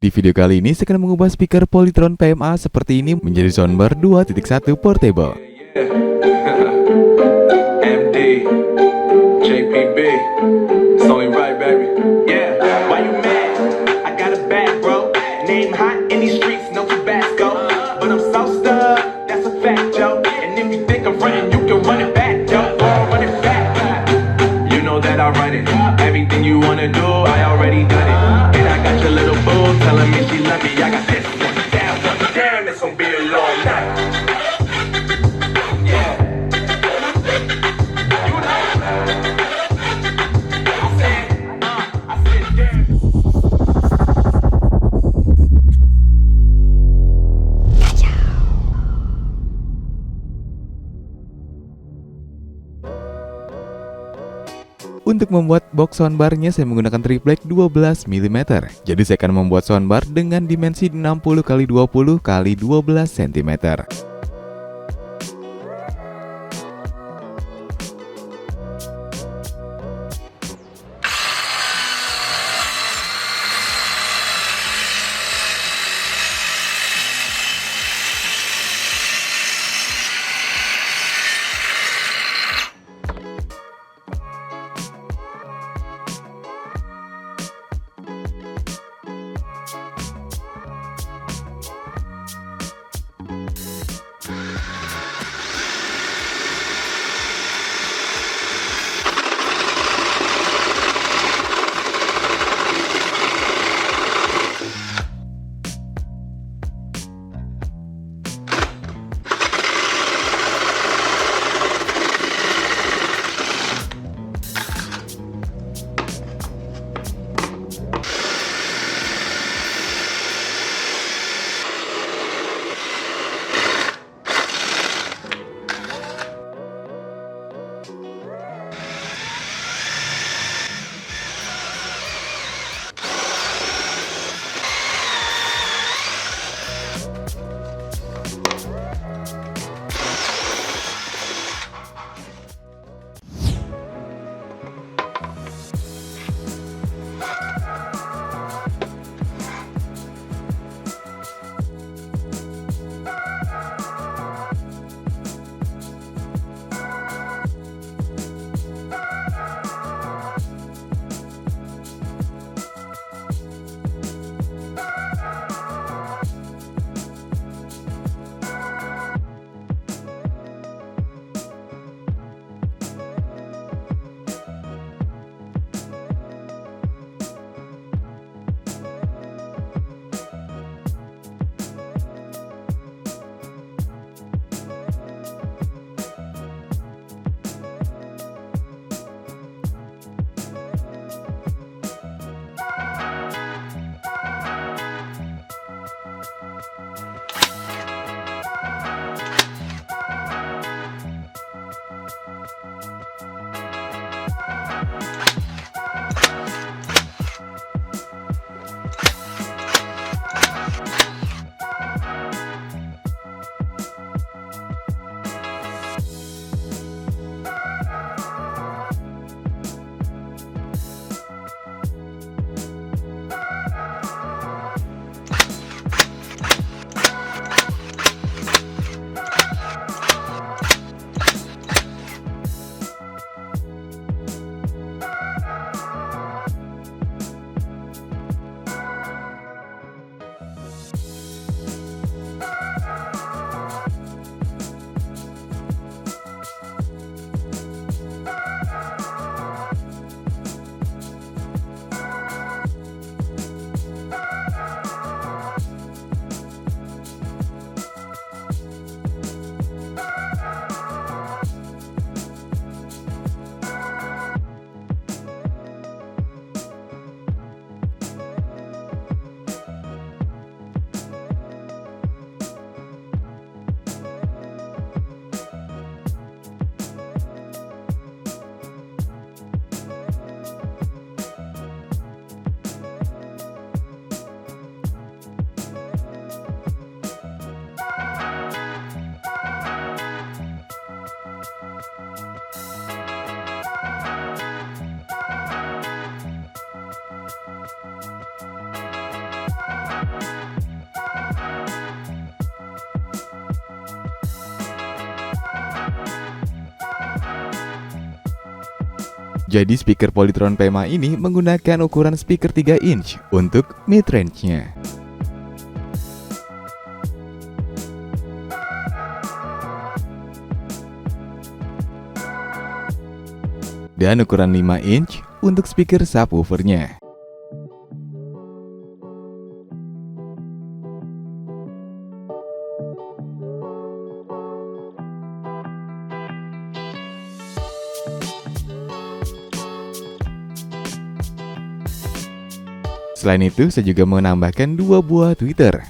Di video kali ini saya akan mengubah speaker Polytron PMA seperti ini menjadi soundbar 2.1 portable. MD, JPB, it's only right, baby. Yeah, why you mad? I got a bag, bro. Name hot in these streets, no Tabasco. But I'm so stuck, that's a fact, Joe. And if you think I'm running, you can run it back, Joe. Run it back. You know that I run it. Everything you wanna do, I already done it. And I got your little boo telling me she love me. I got this one down, damn, it's gonna be a long night. Untuk membuat box soundbarnya saya menggunakan triplek 12 mm. Jadi saya akan membuat soundbar dengan dimensi 60x20 x 12 cm. Jadi speaker Polytron PMA ini menggunakan ukuran speaker 3 inch untuk mid-range-nya. Dan ukuran 5 inch untuk speaker subwoofernya. Selain itu, saya juga menambahkan 2 buah tweeter.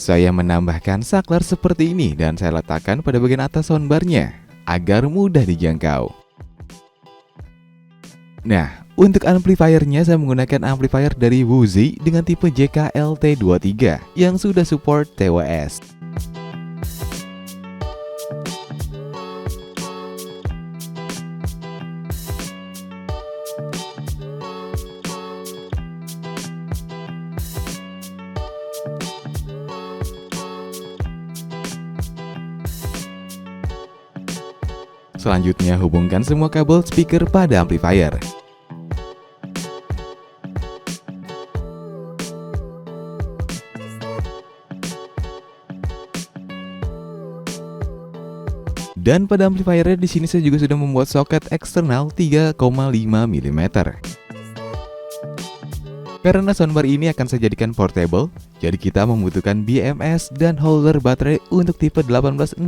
Saya menambahkan saklar seperti ini dan saya letakkan pada bagian atas soundbarnya agar mudah dijangkau. Nah, untuk amplifiernya saya menggunakan amplifier dari Woozy dengan tipe JKLT23 yang sudah support TWS. Selanjutnya, hubungkan semua kabel speaker pada amplifier. Dan pada amplifiernya di sini saya juga sudah membuat soket eksternal 3,5 mm. Karena soundbar ini akan saya jadikan portable, jadi kita membutuhkan BMS dan holder baterai untuk tipe 18650.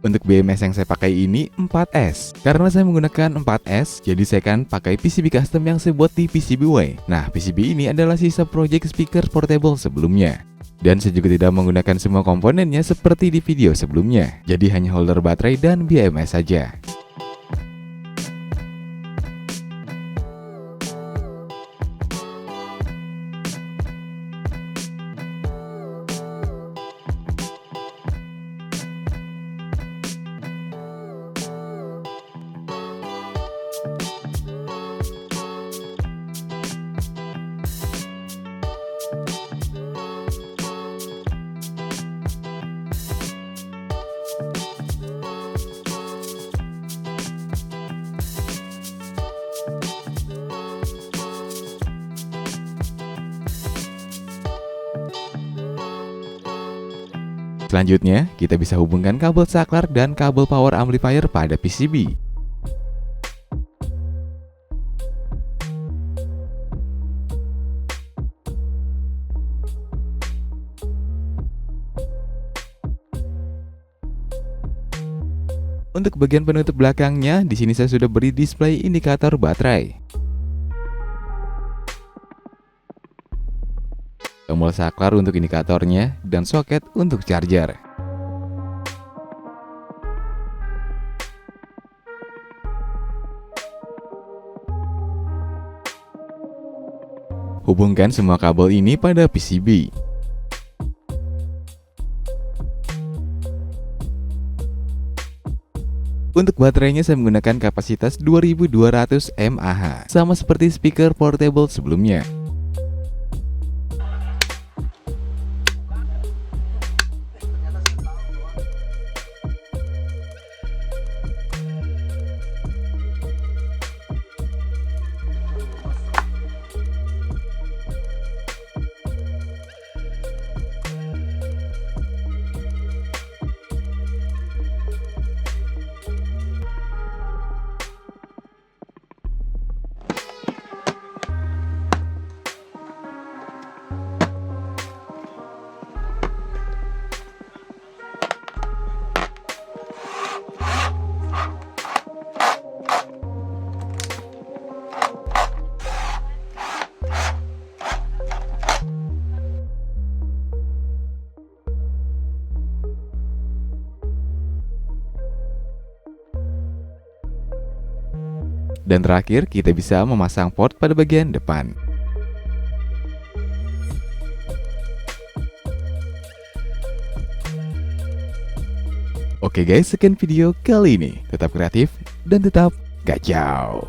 Untuk BMS yang saya pakai ini 4S. Karena saya menggunakan 4S, jadi saya akan pakai PCB custom yang saya buat di PCBWay. Nah, PCB ini adalah sisa project speaker portable sebelumnya. Dan saya juga tidak menggunakan semua komponennya seperti di video sebelumnya. Jadi hanya holder baterai dan BMS saja. Selanjutnya, kita bisa hubungkan kabel saklar dan kabel power amplifier pada PCB. Untuk bagian penutup belakangnya, di sini saya sudah beri display indikator baterai. Tombol saklar untuk indikatornya, dan soket untuk charger. Hubungkan semua kabel ini pada PCB. Untuk baterainya saya menggunakan kapasitas 2200 mAh, sama seperti speaker portable sebelumnya. Dan terakhir, kita bisa memasang port pada bagian depan. Oke guys, sekian video kali ini. Tetap kreatif dan tetap kacau.